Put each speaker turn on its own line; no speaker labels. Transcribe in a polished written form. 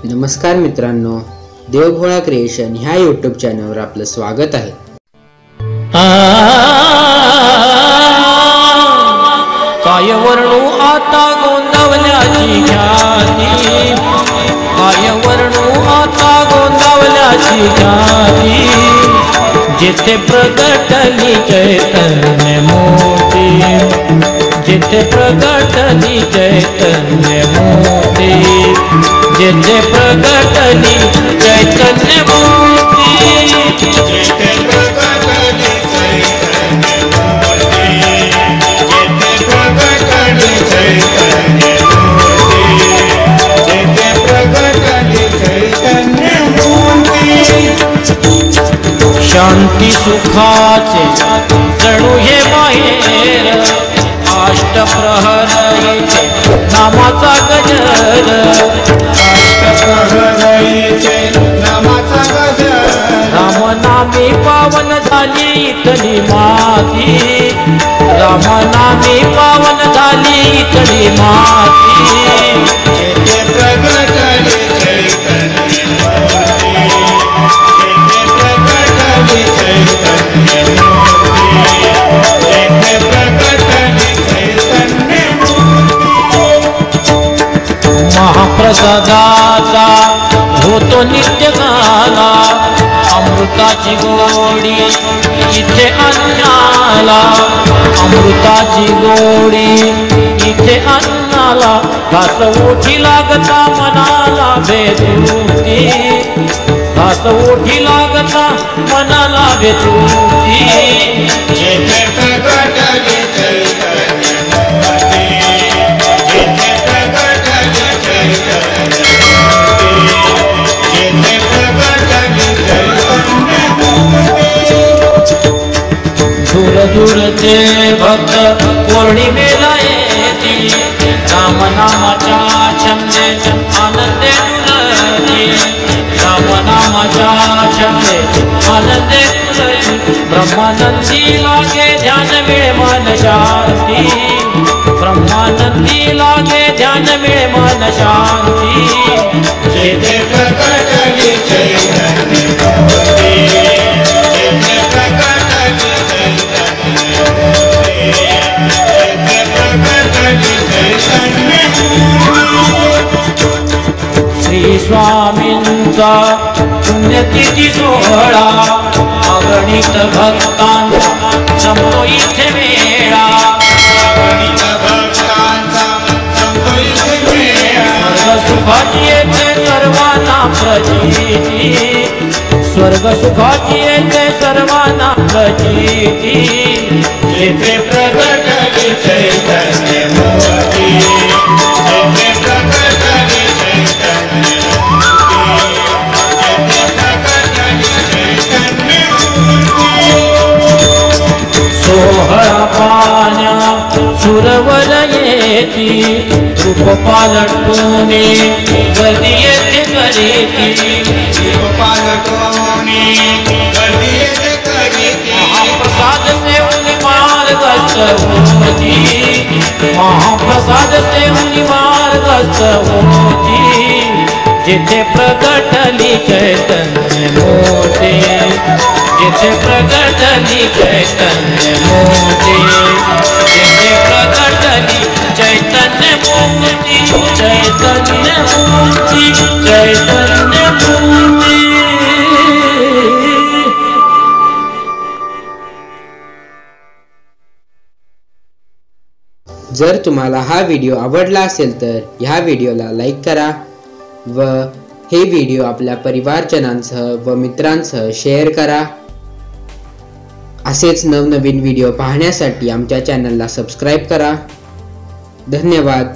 नमस्कार मित्रांनो, देवभोळा क्रिएशन ह्या यूट्यूब चॅनलवर आपलं स्वागत आहे।
काय वर्णू आता गोंदवल्याची ख्याती, काय वर्णू आता गोंदवल्याची ख्याती, जिथे प्रगटली चैतन्य मोती, जिथे प्रगटली चैतन्य मोती, जिथे प्रगटली चैतन्य मोती, जिथे प्रगटली चैतन्य मोती, जिथे प्रगटली चैतन्य मोती, जिथे प्रगटली चैतन्य मोती। शांती सुखाचे जणू हे माहेर, अष्टप्रहरीचे नामाचा गजर, अष्टप्रहरीचे नामाचा गजर, रामनामी पावन झाली इथली माती, रामनामी पावन झाली इथली माती, जिथे प्रगटली चैतन्य मोती, जिथे प्रगटली चैतन्य मोती, जिथे प्रगटली चैतन्य मोती। महाप्रसादाचा होतो नित्य गाला, अमृताची गोडी इथे अन्नाला, अमृताची गोडी इथे अन्नाला, घास ओठी लागता मनाला बेतुती, घास ओठी लागता मनाला बेतुती, जिथे प्रगटली चैतन्य मोती, जिथे प्रगटली चैतन्य मोती, जिथे प्रगटली चैतन्य मोती। दूर दूरचे भक्त पौर्णिमेला येती, रामनामाच्या छंदे आनंदे डुलती, रामनामाच्या छंदे आनंदे डुलती, ब्रह्मानंदी लागे ध्यान मिळे मन शांती, ब्रह्मानंदी लागे ध्यान मिळे मन शांती, जिथे प्रगटली चैतन्य मोती, जिथे प्रगटली चैतन्य मोती, जिथे प्रगटली चैतन्य मोती। श्री स्वामींचा पुण्यतिथी सोहळा, अगणित भक्तांचा जमतो इथे मेळा, अगणित भक्तांचा जमतो इथे मेळा, स्वर्ग सुखाची येते सर्वांना प्रचिती, स्वर्ग सुखाची येते सर्वांना प्रचिती, जिथे प्रगटली चैतन्य मोती, जिथे प्रगटली चैतन्य मोती, जिथे प्रगटली चैतन्य मोती। सोहळा पाण्या सुरवर येती, रूप पालटूने गर्दी येथे करीती, रूप पालटूने गर्दी येथे करीती, महाप्रसाद सेवून मार्गस्थ होती, महाप्रसाद सेवून मार्गस्थ होती, जिथे प्रगटली चैतन्य मोती, जिथे प्रगटली चैतन्य मोती, जिथे प्रगटली चैतन्य मोती, चैतन्य मोती, चैतन्य मोती।
जर तुम्हाला हा व्हिडिओ आवडला असेल तर ह्या व्हिडिओला लाईक करा व हे व्हिडिओ आपल्या परिवारजनांसह व मित्रांसह शेअर करा। असेच नवनवीन व्हिडिओ पाहण्यासाठी आमच्या चॅनलला सबस्क्राईब करा। धन्यवाद।